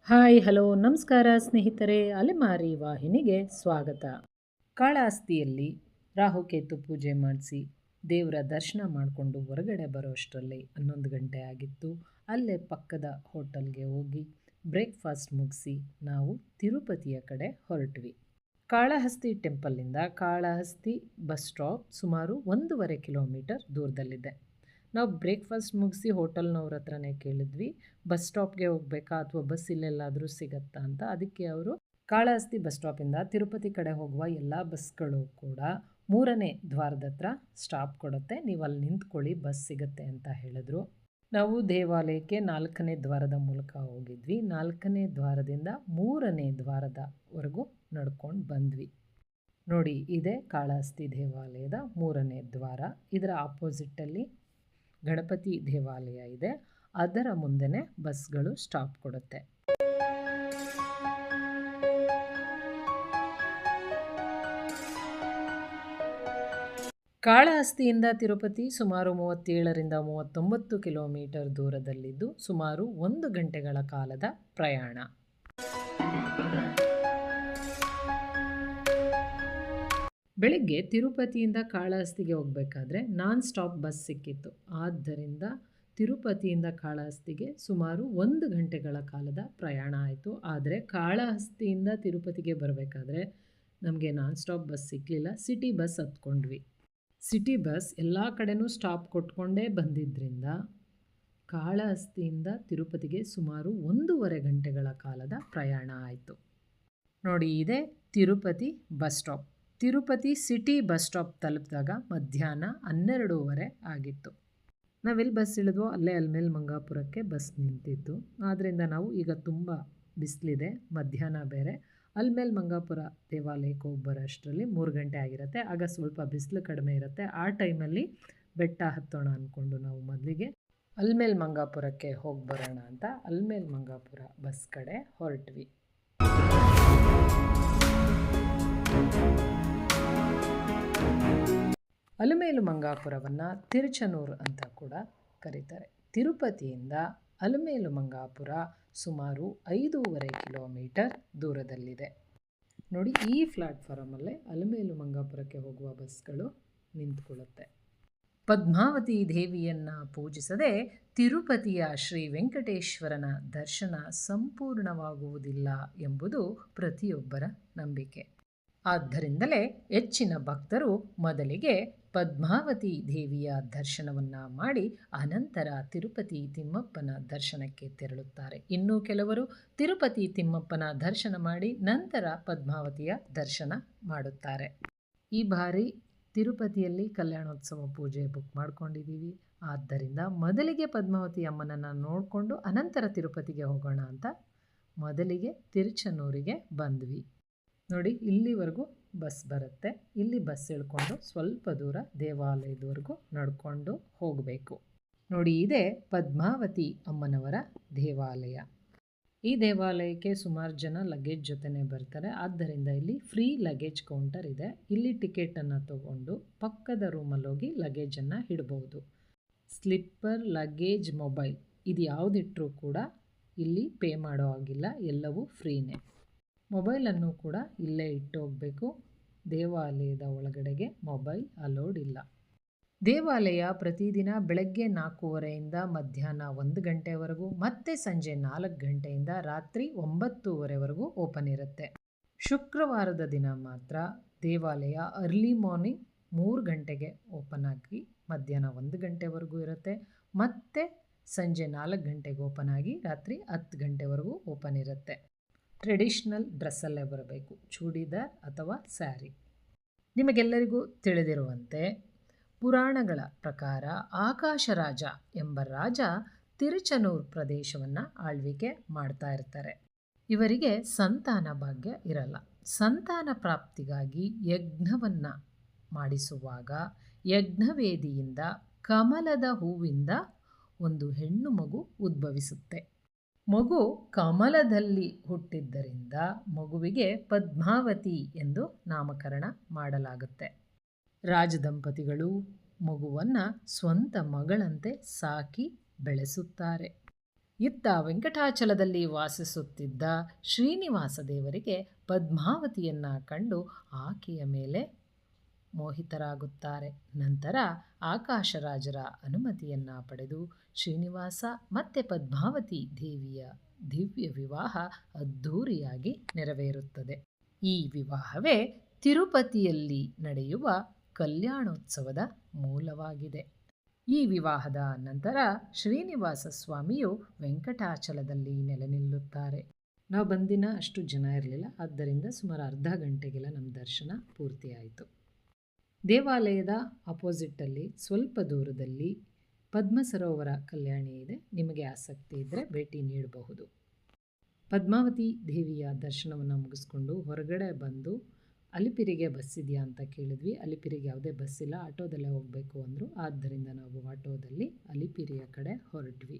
Hi hello ನಮಸ್ಕಾರ ಸ್ನೇಹಿತರೆ, ಅಲೆಮಾರಿ ವಾಹಿನಿಗೆ ಸ್ವಾಗತ. ಕಾಳಹಸ್ತಿಯಲ್ಲಿ ರಾಹುಕೇತು ಪೂಜೆ ಮಾಡಿಸಿ ದೇವರ ದರ್ಶನ ಮಾಡಿಕೊಂಡು ಹೊರಗಡೆ ಬರೋಷ್ಟರಲ್ಲಿ 11 ಗಂಟೆ ಆಗಿತ್ತು. ಅಲ್ಲೇ ಪಕ್ಕದ ಹೋಟೆಲ್ಗೆ ಹೋಗಿ ಬ್ರೇಕ್ಫಾಸ್ಟ್ ಮುಗಿಸಿ ನಾವು ತಿರುಪತಿಯ ಕಡೆ ಹೊರಟ್ವಿ. ಕಾಳಹಸ್ತಿ ಟೆಂಪಲ್ನಿಂದ ಕಾಳಹಸ್ತಿ ಬಸ್ ಸ್ಟಾಪ್ ಸುಮಾರು 1.5 ಕಿಲೋಮೀಟರ್ ದೂರದಲ್ಲಿದೆ. ನಾವು ಬ್ರೇಕ್ಫಾಸ್ಟ್ ಮುಗಿಸಿ ಹೋಟೆಲ್ನವ್ರ ಹತ್ರನೇ ಕೇಳಿದ್ವಿ, ಬಸ್ ಸ್ಟಾಪ್ಗೆ ಹೋಗಬೇಕಾ ಅಥವಾ ಬಸ್ ಇಲ್ಲೆಲ್ಲಾದರೂ ಸಿಗತ್ತಾ ಅಂತ. ಅದಕ್ಕೆ ಅವರು ಕಾಳಹಸ್ತಿ ಬಸ್ ಸ್ಟಾಪಿಂದ ತಿರುಪತಿ ಕಡೆ ಹೋಗುವ ಎಲ್ಲ ಬಸ್ಗಳು ಕೂಡ 3ನೇ ದ್ವಾರದ ಹತ್ರ ಸ್ಟಾಪ್ ಕೊಡುತ್ತೆ, ನೀವು ಅಲ್ಲಿ ನಿಂತ್ಕೊಳ್ಳಿ, ಬಸ್ ಸಿಗುತ್ತೆ ಅಂತ ಹೇಳಿದ್ರು. ನಾವು ದೇವಾಲಯಕ್ಕೆ 4ನೇ ದ್ವಾರದ ಮೂಲಕ ಹೋಗಿದ್ವಿ. 4ನೇ ದ್ವಾರದಿಂದ 3ನೇ ದ್ವಾರದವರೆಗೂ ನಡ್ಕೊಂಡು ಬಂದ್ವಿ. ನೋಡಿ, ಇದೇ ಕಾಳಹಸ್ತಿ ದೇವಾಲಯದ 3ನೇ ದ್ವಾರ. ಇದರ ಆಪೋಸಿಟ್ಟಲ್ಲಿ ಗಣಪತಿ ದೇವಾಲಯ ಇದೆ. ಅದರ ಮುಂದೆನೇ ಬಸ್ಗಳು ಸ್ಟಾಪ್ ಕೊಡುತ್ತೆ. ಕಾಳಹಸ್ತಿಯಿಂದ ತಿರುಪತಿ ಸುಮಾರು 37ರಿಂದ 39 ಕಿಲೋಮೀಟರ್ ದೂರದಲ್ಲಿದ್ದು ಸುಮಾರು 1 ಗಂಟೆಗಳ ಕಾಲದ ಪ್ರಯಾಣ. ಬೆಳಿಗ್ಗೆ ತಿರುಪತಿಯಿಂದ ಕಾಳಹಸ್ತಿಗೆ ಹೋಗಬೇಕಾದ್ರೆ ನಾನ್ ಸ್ಟಾಪ್ ಬಸ್ ಸಿಕ್ಕಿತ್ತು. ಆದ್ದರಿಂದ ತಿರುಪತಿಯಿಂದ ಕಾಳಹಸ್ತಿಗೆ ಸುಮಾರು 1 ಗಂಟೆಗಳ ಕಾಲದ ಪ್ರಯಾಣ ಆಯಿತು. ಆದರೆ ಕಾಳಹಸ್ತಿಯಿಂದ ತಿರುಪತಿಗೆ ಬರಬೇಕಾದ್ರೆ ನಮಗೆ ನಾನ್ ಸ್ಟಾಪ್ ಬಸ್ ಸಿಕ್ಕಲಿಲ್ಲ, ಸಿಟಿ ಬಸ್ ಹತ್ಕೊಂಡ್ವಿ. ಸಿಟಿ ಬಸ್ ಎಲ್ಲ ಕಡೆನೂ ಸ್ಟಾಪ್ ಕೊಟ್ಕೊಂಡೇ ಬಂದಿದ್ದರಿಂದ ಕಾಳಹಸ್ತಿಯಿಂದ ತಿರುಪತಿಗೆ ಸುಮಾರು 1.5 ಗಂಟೆಗಳ ಕಾಲದ ಪ್ರಯಾಣ ಆಯಿತು. ನೋಡಿ, ಇದೇ Tirupati bus stop. Tirupati city bus stop ತಲುಪಿದಾಗ ಮಧ್ಯಾಹ್ನ 12:30 ಆಗಿತ್ತು. ನಾವೆಲ್ಲಿ ಬಸ್ ಇಳಿದ್ವೋ ಅಲ್ಲೇ ಅಲ್ಮೇಲ್ ಮಂಗಾಪುರಕ್ಕೆ ಬಸ್ ನಿಂತಿತ್ತು. ಆದ್ದರಿಂದ ನಾವು ಈಗ ತುಂಬ ಬಿಸಿಲಿದೆ, ಮಧ್ಯಾಹ್ನ ಬೇರೆ, ಅಲ್ಮೇಲ್ ಮಂಗಾಪುರ ದೇವಾಲಯಕ್ಕೆ ಹೋಗಿ ಬರೋ ಅಷ್ಟರಲ್ಲಿ 3 ಗಂಟೆ ಆಗಿರುತ್ತೆ. ಆಗ ಸ್ವಲ್ಪ ಬಿಸಿಲು ಕಡಿಮೆ ಇರುತ್ತೆ. ಆ ಟೈಮಲ್ಲಿ ಬೆಟ್ಟ ಹತ್ತೋಣ ಅಂದ್ಕೊಂಡು ನಾವು ಮೊದಲಿಗೆ ಅಲ್ಮೇಲ್ ಮಂಗಾಪುರಕ್ಕೆ ಹೋಗಿ ಬರೋಣ ಅಂತ ಅಲ್ಮೇಲ್ ಮಂಗಾಪುರ ಬಸ್ ಕಡೆ ಹೊರಟ್ವಿ. ಅಲಮೇಲು ಮಂಗಾಪುರವನ್ನು ತಿರುಚನೂರು ಅಂತ ಕೂಡ ಕರೀತಾರೆ. ತಿರುಪತಿಯಿಂದ ಅಲಮೇಲು ಮಂಗಾಪುರ ಸುಮಾರು 5.5 ಕಿಲೋಮೀಟರ್ ದೂರದಲ್ಲಿದೆ. ನೋಡಿ, ಈ ಪ್ಲಾಟ್ಫಾರಮಲ್ಲೇ ಅಲಮೇಲು ಮಂಗಾಪುರಕ್ಕೆ ಹೋಗುವ ಬಸ್ಗಳು ನಿಂತ್ಕೊಳ್ಳುತ್ತೆ. ಪದ್ಮಾವತಿ ದೇವಿಯನ್ನು ಪೂಜಿಸದೆ ತಿರುಪತಿಯ ಶ್ರೀ ವೆಂಕಟೇಶ್ವರನ ದರ್ಶನ ಸಂಪೂರ್ಣವಾಗುವುದಿಲ್ಲ ಎಂಬುದು ಪ್ರತಿಯೊಬ್ಬರ ನಂಬಿಕೆ. ಆದ್ದರಿಂದಲೇ ಹೆಚ್ಚಿನ ಭಕ್ತರು ಮೊದಲಿಗೆ ಪದ್ಮಾವತಿ ದೇವಿಯ ದರ್ಶನವನ್ನು ಮಾಡಿ ಅನಂತರ ತಿರುಪತಿ ತಿಮ್ಮಪ್ಪನ ದರ್ಶನಕ್ಕೆ ತೆರಳುತ್ತಾರೆ. ಇನ್ನು ಕೆಲವರು ತಿರುಪತಿ ತಿಮ್ಮಪ್ಪನ ದರ್ಶನ ಮಾಡಿ ನಂತರ ಪದ್ಮಾವತಿಯ ದರ್ಶನ ಮಾಡುತ್ತಾರೆ. ಈ ಬಾರಿ ತಿರುಪತಿಯಲ್ಲಿ ಕಲ್ಯಾಣೋತ್ಸವ ಪೂಜೆ ಬುಕ್ ಮಾಡ್ಕೊಂಡಿದ್ದೀವಿ. ಆದ್ದರಿಂದ ಮೊದಲಿಗೆ ಪದ್ಮಾವತಿ ಅಮ್ಮನನ್ನು ನೋಡಿಕೊಂಡು ಅನಂತರ ತಿರುಪತಿಗೆ ಹೋಗೋಣ ಅಂತ ಮೊದಲಿಗೆ ತಿರುಚನೂರಿಗೆ ಬಂದ್ವಿ. ನೋಡಿ, ಇಲ್ಲಿವರೆಗೂ ಬಸ್ ಬರುತ್ತೆ. ಇಲ್ಲಿ ಬಸ್ ಇಳ್ಕೊಂಡು ಸ್ವಲ್ಪ ದೂರ ದೇವಾಲಯದವರೆಗೂ ನಡ್ಕೊಂಡು ಹೋಗಬೇಕು. ನೋಡಿ, ಇದೇ ಪದ್ಮಾವತಿ ಅಮ್ಮನವರ ದೇವಾಲಯ. ಈ ದೇವಾಲಯಕ್ಕೆ ಸುಮಾರು ಜನ ಲಗೇಜ್ ಜೊತೆನೇ ಬರ್ತಾರೆ. ಆದ್ದರಿಂದ ಇಲ್ಲಿ ಫ್ರೀ ಲಗೇಜ್ ಕೌಂಟರ್ ಇದೆ. ಇಲ್ಲಿ ಟಿಕೆಟನ್ನು ತಗೊಂಡು ಪಕ್ಕದ ರೂಮಲ್ಲಿ ಹೋಗಿ ಲಗೇಜನ್ನು ಇಡ್ಬೋದು. ಸ್ಲಿಪ್ಪರ್, ಲಗೇಜ್, ಮೊಬೈಲ್ ಇದು ಯಾವುದಿಟ್ಟರೂ ಕೂಡ ಇಲ್ಲಿ ಪೇ ಮಾಡೋ ಹಾಗಿಲ್ಲ, ಎಲ್ಲವೂ ಫ್ರೀನೇ. ಮೊಬೈಲನ್ನು ಕೂಡ ಇಲ್ಲೇ ಇಟ್ಟು ಹೋಗಬೇಕು. ದೇವಾಲಯದ ಒಳಗಡೆಗೆ ಮೊಬೈಲ್ ಅಲೋಡ್ ಇಲ್ಲ. ದೇವಾಲಯ ಪ್ರತಿದಿನ ಬೆಳಗ್ಗೆ 4:30ಯಿಂದ ಮಧ್ಯಾಹ್ನ 1 ಗಂಟೆವರೆಗೂ ಮತ್ತೆ ಸಂಜೆ 4 ಗಂಟೆಯಿಂದ ರಾತ್ರಿ 9:30ವರೆಗೂ ಓಪನ್ ಇರುತ್ತೆ. ಶುಕ್ರವಾರದ ದಿನ ಮಾತ್ರ ದೇವಾಲಯ ಅರ್ಲಿ ಮಾರ್ನಿಂಗ್ 3 ಗಂಟೆಗೆ ಓಪನ್ ಆಗಿ ಮಧ್ಯಾಹ್ನ 1 ಗಂಟೆವರೆಗೂ ಇರುತ್ತೆ. ಮತ್ತೆ ಸಂಜೆ 4 ಗಂಟೆಗೆ ಓಪನ್ ಆಗಿ ರಾತ್ರಿ 10 ಗಂಟೆವರೆಗೂ ಓಪನ್ ಇರುತ್ತೆ. ಟ್ರೆಡಿಷ್ನಲ್ ಡ್ರೆಸ್ಸಲ್ಲೇ ಬರಬೇಕು, ಚೂಡಿದಾರ್ ಅಥವಾ ಸ್ಯಾರಿ. ನಿಮಗೆಲ್ಲರಿಗೂ ತಿಳಿದಿರುವಂತೆ ಪುರಾಣಗಳ ಪ್ರಕಾರ ಆಕಾಶರಾಜ ಎಂಬ ರಾಜ ತಿರುಚನೂರು ಪ್ರದೇಶವನ್ನು ಆಳ್ವಿಕೆ ಮಾಡ್ತಾ ಇರ್ತಾರೆ. ಇವರಿಗೆ ಸಂತಾನ ಭಾಗ್ಯ ಇರಲ್ಲ. ಸಂತಾನ ಪ್ರಾಪ್ತಿಗಾಗಿ ಯಜ್ಞವನ್ನು ಮಾಡಿಸುವಾಗ ಯಜ್ಞವೇದಿಯಿಂದ ಕಮಲದ ಹೂವಿಂದ ಒಂದು ಹೆಣ್ಣು ಮಗು ಉದ್ಭವಿಸುತ್ತೆ. ಮಗು ಕಮಲದಲ್ಲಿ ಹುಟ್ಟಿದ್ದರಿಂದ ಮಗುವಿಗೆ ಪದ್ಮಾವತಿ ಎಂದು ನಾಮಕರಣ ಮಾಡಲಾಗುತ್ತೆ. ರಾಜದಂಪತಿಗಳು ಮಗುವನ್ನು ಸ್ವಂತ ಮಗಳಂತೆ ಸಾಕಿ ಬೆಳೆಸುತ್ತಾರೆ. ಇತ್ತ ವೆಂಕಟಾಚಲದಲ್ಲಿ ವಾಸಿಸುತ್ತಿದ್ದ ಶ್ರೀನಿವಾಸ ದೇವರಿಗೆ ಪದ್ಮಾವತಿಯನ್ನು ಕಂಡು ಆಕೆಯ ಮೇಲೆ ಮೋಹಿತರಾಗುತ್ತಾರೆ. ನಂತರ ಆಕಾಶರಾಜರ ಅನುಮತಿಯನ್ನು ಪಡೆದು ಶ್ರೀನಿವಾಸ ಮತ್ತು ಪದ್ಮಾವತಿ ದೇವಿಯ ದಿವ್ಯ ವಿವಾಹ ಅದ್ಧೂರಿಯಾಗಿ ನೆರವೇರುತ್ತದೆ. ಈ ವಿವಾಹವೇ ತಿರುಪತಿಯಲ್ಲಿ ನಡೆಯುವ ಕಲ್ಯಾಣೋತ್ಸವದ ಮೂಲವಾಗಿದೆ. ಈ ವಿವಾಹದ ನಂತರ ಶ್ರೀನಿವಾಸ ಸ್ವಾಮಿಯು ವೆಂಕಟಾಚಲದಲ್ಲಿ ನೆಲೆ ನಿಲ್ಲುತ್ತಾರೆ. ನಾವು ಬಂದಿನ ಅಷ್ಟು ಜನ ಇರಲಿಲ್ಲ, ಆದ್ದರಿಂದ ಸುಮಾರು ಅರ್ಧ ಗಂಟೆಗೆಲ್ಲ ನಮ್ಮ ದರ್ಶನ ಪೂರ್ತಿಯಾಯಿತು. ದೇವಾಲಯದ ಅಪೋಸಿಟ್ಟಲ್ಲಿ ಸ್ವಲ್ಪ ದೂರದಲ್ಲಿ ಪದ್ಮ ಸರೋವರ ಕಲ್ಯಾಣಿ ಇದೆ. ನಿಮಗೆ ಆಸಕ್ತಿ ಇದ್ದರೆ ಭೇಟಿ ನೀಡಬಹುದು. ಪದ್ಮಾವತಿ ದೇವಿಯ ದರ್ಶನವನ್ನು ಮುಗಿಸ್ಕೊಂಡು ಹೊರಗಡೆ ಬಂದು ಅಲಿಪಿರಿಗೆ ಬಸ್ ಇದೆಯಾ ಅಂತ ಕೇಳಿದ್ವಿ. ಅಲಿಪಿರಿಗೆ ಯಾವುದೇ ಬಸ್ ಇಲ್ಲ, ಆಟೋದಲ್ಲೇ ಹೋಗಬೇಕು ಅಂದರು. ಆದ್ದರಿಂದ ನಾವು ಆಟೋದಲ್ಲಿ ಅಲಿಪಿರಿಯ ಕಡೆ ಹೊರಟ್ವಿ.